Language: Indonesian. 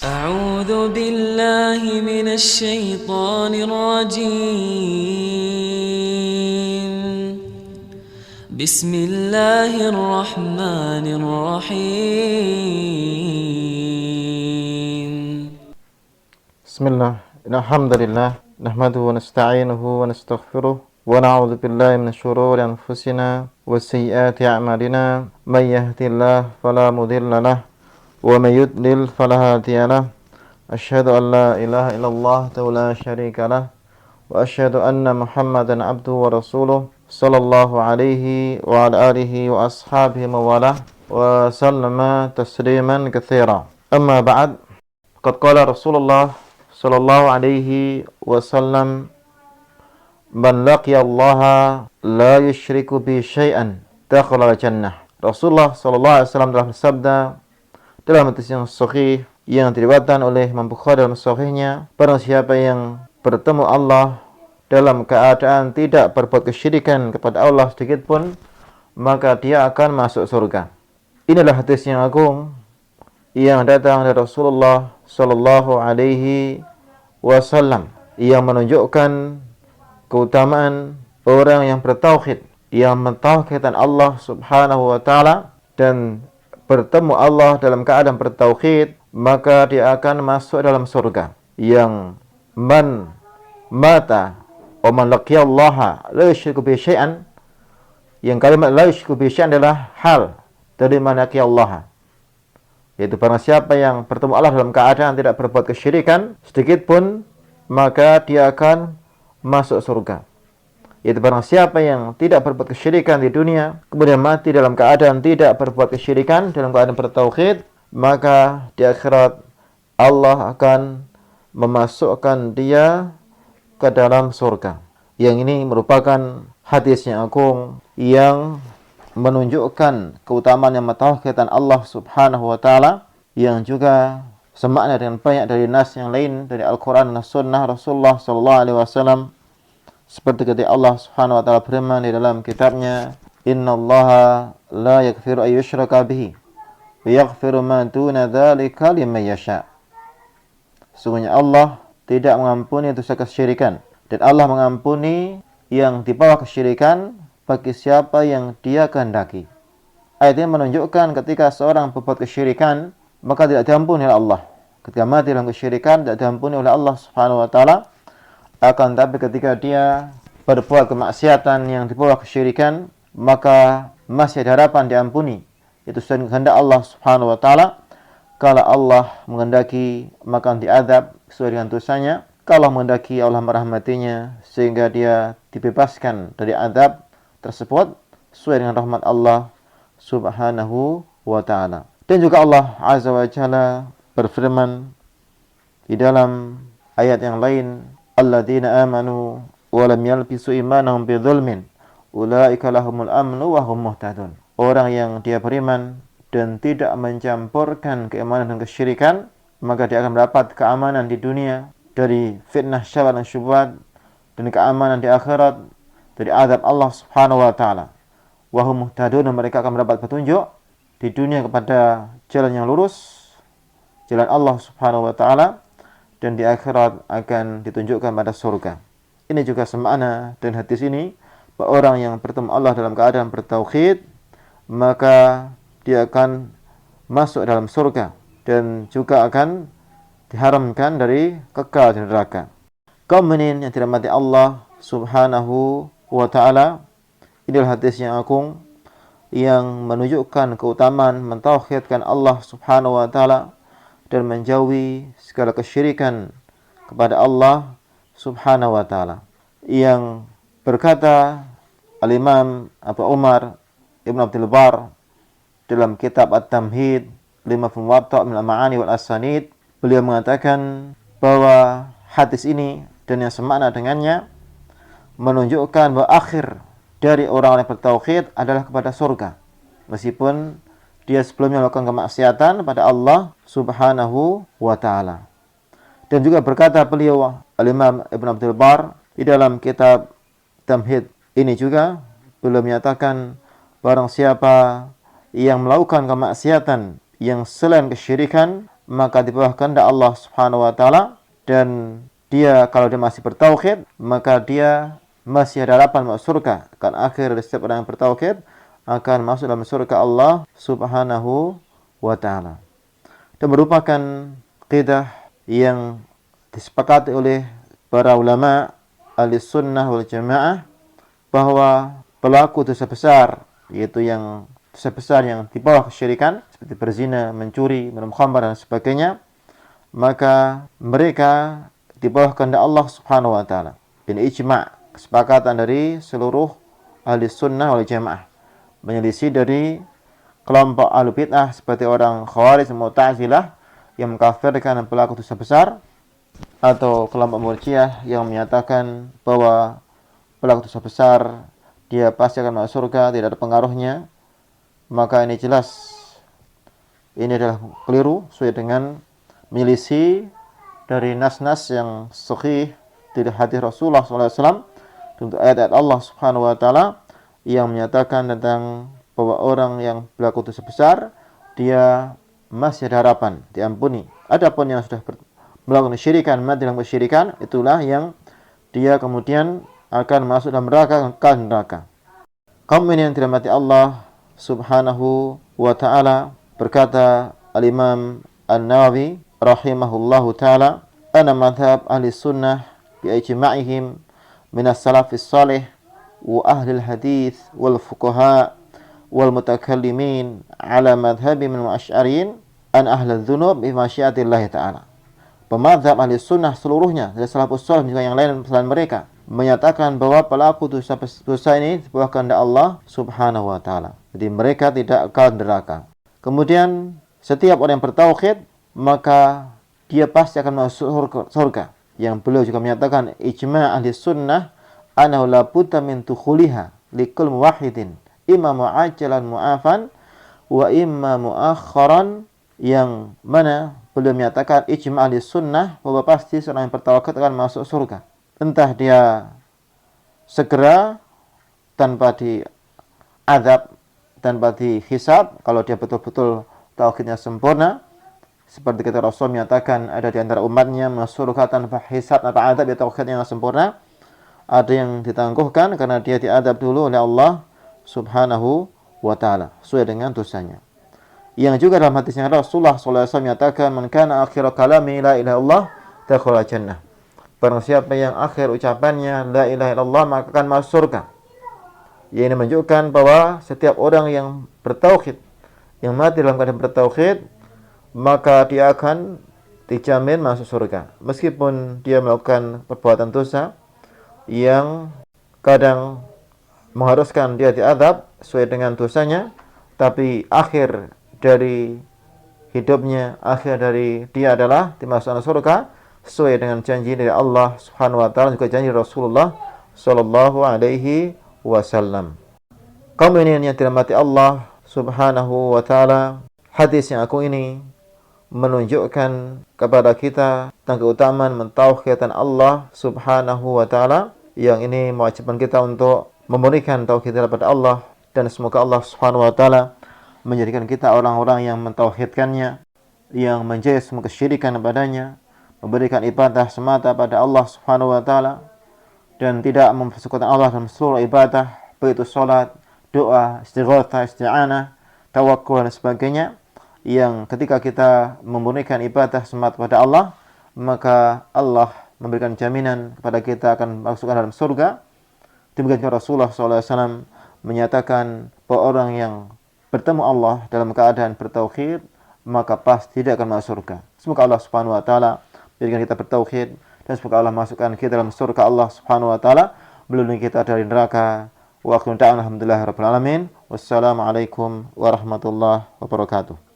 أعوذ بالله من الشيطان الرجيم. بسم الله الرحمن الرحيم. بسم الله إن الحمد لله نحمده ونستعينه ونستغفره ونعوذ بالله من شرور أنفسنا وسيئات أعمالنا من يهدي الله فلا مضل له ومن يضلل فلا هادي له أشهد أن لا إله إلا الله لا شريك له وأشهد أن محمدا عبده ورسوله صلى الله عليه وعلى آله وأصحابه وموالاه وسلم تسليما كثيرا أما بعد قد قال رسول الله صلى الله عليه وسلم من لقي الله لا يشرك به شيئا دخل الجنة. Rasulullah sallallahu alaihi wasallam telah bersabda dalam hadis yang sahih yang diriwayatkan oleh Imam Bukhari dalam sahihnya, barang siapa yang bertemu Allah dalam keadaan tidak berbuat kesyirikan kepada Allah sedikit pun, maka dia akan masuk surga. Inilah hadis yang agung yang datang dari Rasulullah sallallahu alaihi wasallam yang menunjukkan keutamaan orang yang bertauhid, yang mentauhidkan Allah Subhanahu wa taala dan bertemu Allah dalam keadaan bertauhid, maka dia akan masuk dalam surga. Yang man mata wa man laqiyallaha la yusyriku bihi syai'an, yang kalimat la yusyriku bihi syai'an adalah hal dari man laqiyallaha, yaitu barang siapa yang bertemu Allah dalam keadaan tidak berbuat kesyirikan sedikit pun, maka dia akan masuk surga. Yaitu barang siapa yang tidak berbuat kesyirikan di dunia, kemudian mati dalam keadaan tidak berbuat kesyirikan, dalam keadaan bertauhid, maka di akhirat Allah akan memasukkan dia ke dalam surga. Yang ini merupakan hadis yang agung yang menunjukkan keutamaan yang mentauhidkan Allah Subhanahu wa taala, yang juga semakna dengan banyak dari nas yang lain dari Al-Qur'an dan Sunnah Rasulullah sallallahu alaihi wasallam, seperti ketika Allah Subhanahu wa taala berfirman di dalam kitabnya, "Innallaha la yaghfiru an yushraka bihi wa yaghfiru ma duna dzalika liman yasha." Sesungguhnya Allah tidak mengampuni dosa kesyirikan, dan Allah mengampuni yang di bawah kesyirikan bagi siapa yang Dia kehendaki. Ayat ini menunjukkan ketika seorang berbuat kesyirikan, maka tidak diampuni oleh Allah. Ketika mati dalam kesyirikan, tidak diampuni oleh Allah Subhanahu wa taala. Akan tapi ketika dia berbuat kemaksiatan yang di bawah kesyirikan, maka masih ada harapan diampuni. Itu sesuai kehendak Allah Subhanahu wa taala. Kalau Allah menghendaki, maka diazab sesuai dengan dosanya. Kalau menghendaki, Allah merahmatinya sehingga dia dibebaskan dari azab tersebut sesuai dengan rahmat Allah Subhanahu wa taala. Dan juga Allah Azza wa Jalla berfirman di dalam ayat yang lain, alladzina amanu wa lam yalbisu imanahum bidzulmin ulaika lahumul amnu wa hum muhtadun. Orang yang dia beriman dan tidak mencampurkan keimanan dan kesyirikan, maka dia akan mendapat keamanan di dunia dari fitnah syahwat dan syubhat, dan keamanan di akhirat dari azab Allah Subhanahu wa taala. Wa hum muhtadun, dan mereka akan mendapat petunjuk di dunia kepada jalan yang lurus, jalan Allah Subhanahu wa taala, dan di akhirat akan ditunjukkan pada surga. Ini juga semakna dan hadis ini, bahwa orang yang bertemu Allah dalam keadaan bertauhid, maka dia akan masuk dalam surga dan juga akan diharamkan dari kekal di neraka. Kaum mukminin yang dirahmati Allah Subhanahu wa taala, inilah hadis yang agung yang menunjukkan keutamaan mentauhidkan Allah Subhanahu wa taala dan menjauhi segala kesyirikan kepada Allah Subhanahu wa taala. Yang berkata Al-Imam Abu Umar Ibn Abdul Bar dalam kitab At-Tamhid lima Muwatta' min al-Ma'ani wal Asanid, beliau mengatakan bahwa hadis ini dan yang semakna dengannya menunjukkan bahwa akhir dari orang yang bertauhid adalah kepada surga, meskipun dia sebelumnya melakukan kemaksiatan pada Allah Subhanahu wa taala. Dan juga berkata beliau Al-Imam Ibn Abdul Bar di dalam kitab Tamhid ini juga beliau menyatakan, barang siapa yang melakukan kemaksiatan yang selain kesyirikan, maka di bawah kehendak Allah Subhanahu wa taala, dan dia kalau dia masih bertauhid, maka dia masih ada harapan masuk surga. Kan akhir dari setiap orang yang bertauhid akan masuk dalam surga Allah Subhanahu wa taala. Dan merupakan qidah yang disepakati oleh para ulama ahli sunnah wal jamaah bahwa pelaku dosa besar, yaitu yang dosa besar yang di bawah kesyirikan seperti berzina, mencuri, minum khamar dan sebagainya, maka mereka di bawah kehendak Allah Subhanahu wa taala. Ini ijma', kesepakatan dari seluruh ahli sunnah wal jamaah, menyelisih dari kelompok ahlu bid'ah seperti orang Khawarij dan Mu'tazilah yang mengkafirkan pelaku dosa besar, atau kelompok Murji'ah yang menyatakan bahwa pelaku dosa besar dia pasti akan masuk surga, tidak ada pengaruhnya. Maka ini jelas ini adalah keliru, sesuai dengan menyelisih dari nas-nas yang sahih dari hadis Rasulullah SAW, untuk ayat-ayat Allah Subhanahu wa taala yang menyatakan tentang bahwa orang yang berlaku dosa besar dia masih ada harapan diampuni. Adapun yang sudah melakukan kesyirikan, mati dalam kesyirikan, itulah yang dia kemudian akan masuk dalam neraka. Kaum ini yang dirahmati Allah Subhanahu wa taala, berkata Al-Imam An-Nawawi rahimahullahu taala, ana madhab ahli sunnah bi ijma'ihim min as-salafis salih wa ahli al-hadith wal fuqaha wal mutakallimin ala madhhabi min al-asy'ariyin an ahli dzunub bi masyiatillah taala. Pemadhab ahli sunnah seluruhnya dari salafus salih juga yang lain selain mereka menyatakan bahwa pelaku dosa ini di bawah kehendak Allah Subhanahu wa taala. Jadi mereka tidak akan neraka. Kemudian setiap orang yang bertauhid maka dia pasti akan masuk surga. Yang beliau juga menyatakan ijma' ahli sunnah annahu la budda min dukhuliha likul muwahhidin imma mu'ajjalan mu'afan wa imma mu'akharan, yang mana beliau menyatakan ijma' ahli sunnah bahwa pasti seorang yang bertauhid akan masuk surga. Entah dia segera tanpa diazab, tanpa dihisab, kalau dia betul-betul tauhidnya sempurna, seperti kata Rasul menyatakan ada di antara umatnya masuk surga tanpa hisab, tanpa azab, ya tauhidnya yang sempurna. Ada yang ditangguhkan karena dia diazab dulu oleh Allah Subhanahu wa taala sesuai dengan dosanya. Yang juga dalam hadisnya Rasulullah SAW menyatakan, man kana akhiru kalami la ilaha illallah dakhala jannah. Barang siapa yang akhir ucapannya la ilaha illallah maka akan masuk surga. Yang ini menunjukkan bahwa setiap orang yang bertauhid, yang mati dalam keadaan bertauhid, maka dia akan dijamin masuk surga. Meskipun dia melakukan perbuatan dosa yang kadang mengharuskan dia diazab sesuai dengan dosanya, tapi akhir dari hidupnya, akhir dari dia adalah dimasukkan surga sesuai dengan janji dari Allah Subhanahu wa taala, juga janji Rasulullah sallallahu alaihi wasallam. Kaum ini yang dirahmati Allah Subhanahu wa taala, hadis yang aku ini menunjukkan kepada kita tentang keutamaan mentauhidkan Allah Subhanahu wa taala, yang ini mewajibkan kita untuk memberikan tauhid kepada Allah, dan semoga Allah Subhanahu wa taala menjadikan kita orang-orang yang mentauhidkannya, yang menjauhi semua kesyirikan padanya, memberikan ibadah semata pada Allah Subhanahu wa taala, dan tidak mempersekutukan Allah dalam seluruh ibadah, baik itu salat, doa, istighatsah, isti'anah, tawakkul dan sebagainya, yang ketika kita memberikan ibadah semata pada Allah, maka Allah memberikan jaminan kepada kita akan masukkan dalam surga. Demikian Rasulullah SAW menyatakan bahwa orang yang bertemu Allah dalam keadaan bertauhid maka pasti tidak akan masuk surga. Semoga Allah Subhanahu wa taala jadikan kita bertauhid, dan semoga Allah masukkan kita dalam surga Allah Subhanahu wa taala, melindungi kita dari neraka. Wa akhiru da'wana alhamdulillahirabbil alamin. Wassalamualaikum warahmatullahi wabarakatuh.